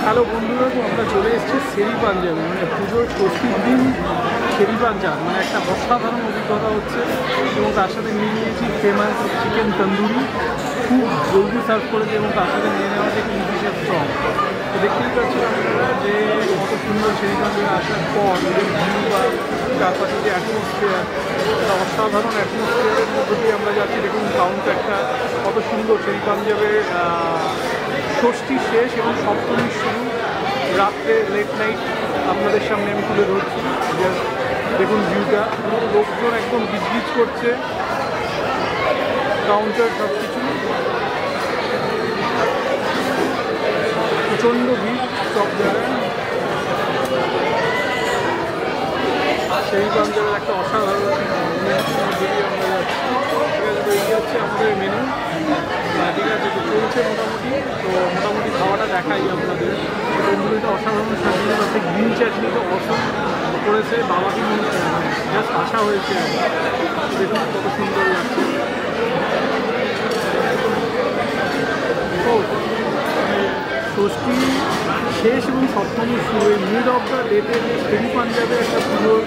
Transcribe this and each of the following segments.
Hello বন্ধুরা, তো আমরা চলে এসেছি শেরি পাঞ্জাবি, মানে পুজোর ষষ্ঠীর দিন শেরি পাঞ্জাব, মানে একটা অসাধারণ অভিজ্ঞতা হচ্ছে। এবং তার সাথে নিয়ে নিয়েছি ফেমাস চিকেন তন্দুরি, খুব জলদি সার্ভ করেছে এবং তার সাথে নিয়ে নেওয়া হচ্ছে কিংফিশার স্ট্রং। তো দেখতেই পাচ্ছি আপনারা যে কত সুন্দর শেরি পাঞ্জাবে আসার পর ভিউ বা চারপাশে যে অ্যাটমসফিয়ার, একটা অসাধারণ অ্যাটমসফিয়ারের মধ্যে দিয়ে আমরা যাচ্ছি। দেখুন কাউন্টারটা কত সুন্দর। শেরি পাঞ্জাবের ষষ্ঠী শেষ এবং সপ্তমীর শুরু, রাত্রে লেট নাইট আপনাদের সামনে আমি তুলে ধরছি। দেখুন ভিউটা, লোকজন একদম গিজগিজ করছে, কাউন্টার সব কিছু প্রচণ্ড ভিড় সব জায়গায়। শেরি পাঞ্জাবের একটা অসাধারণ দিকে আমরা যাচ্ছি। তো এই হচ্ছে আমাদের মেনু, ঠিক আছে। তো চলছে মোটামুটি, তো মোটামুটি খাওয়াটা দেখাই আপনাদের। তন্দুরিটা অসাধারণ সাজিয়ে আছে, গ্রিন চাটনিটা অসম করেছে, বাবাকে জাস্ট আসা হয়েছে। দেখুন কত সুন্দর লাগছে। তো ষষ্ঠী শেষ এবং সপ্তমীর শুরু, মিড অফ দ্য ডেতে যে শেরি পাঞ্জাবে একটা পুজোর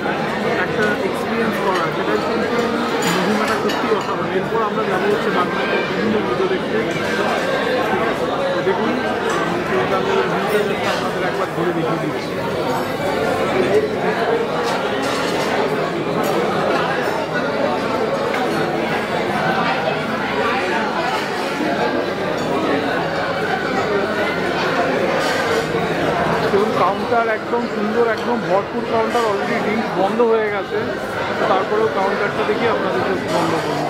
একটা এক্সপিরিয়েন্স করা, সেটাই কিন্তু মহিমাটা সত্যি অসাধারণ। এরপর আমরা যাবো হচ্ছে বাংলাতে বিভিন্ন পুজো দেখতে। দেখুন শেরি পাঞ্জাবের ভিউটা যাচ্ছে আপনাদের একবার ঘুরে দেখিয়ে দিচ্ছি। কাউন্টার একদম সুন্দর, একদম ভরপুর কাউন্টার। অলরেডি ড্রিঙ্কস বন্ধ হয়ে গেছে, তারপরেও কাউন্টারটা দেখি আপনাদের বন্ধ করুন।